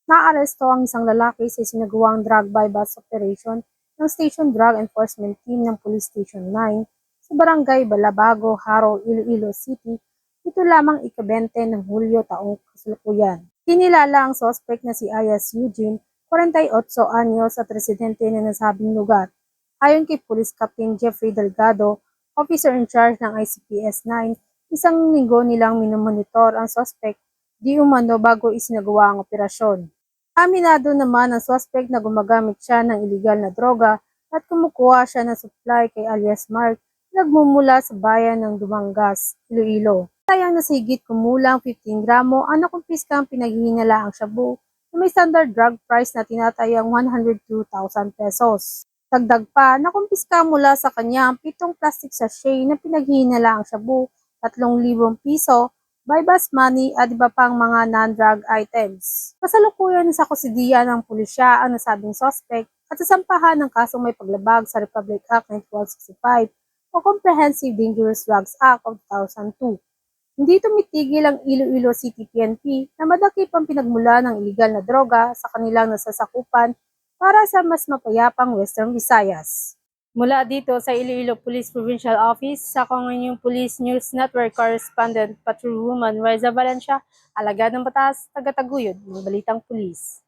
Naaresto ang isang lalaki sa isinagawang drug buy-bust operation ng Station Drug Enforcement Team ng Police Station 9 sa Barangay Balabago, Haro, Iloilo City, ito lamang ika-20 ng Hulyo taong kasalukuyan. Kinilala ang suspect na si Ayas Eugene, 48 anyos at residente na nasabing lugar. Ayon kay Police Captain Jeffrey Delgado, officer in charge ng ICPS 9, isang linggo nilang minomonitor ang suspect di umano bago isinagawa ang operasyon. Aminado naman ang suspect na gumagamit siya ng iligal na droga at kumukuha siya ng supply kay alias Mark na nagmumula sa bayan ng Dumangas, Iloilo. Sayang na sa higit kumulang 15 gramo ang nakumpiska ang pinaghihinalaang shabu na may standard drug price na tinatayang 102,000 pesos. Dagdag pa, nakumpiska mula sa kanya ang 7 plastic sachet na pinaghihinalaang shabu, 3,000 piso, buy-bust money at iba pang mga non-drug items. Kasalukuyan sa kusidiya ng pulisya ang nasabing suspect at sasampahan ng kasong may paglabag sa Republic Act 1265 o Comprehensive Dangerous Drugs Act of 2002. Hindi tumitigil ang Iloilo City PNP na madakip ang pinagmula ng iligal na droga sa kanilang nasasakupan para sa mas mapayapang Western Visayas. Mula dito sa Iloilo Police Provincial Office, ako ang inyong Police News Network Correspondent Patrolwoman Reza Valencia, alagad ng batas, taga-taguyod ng Balitang Pulis.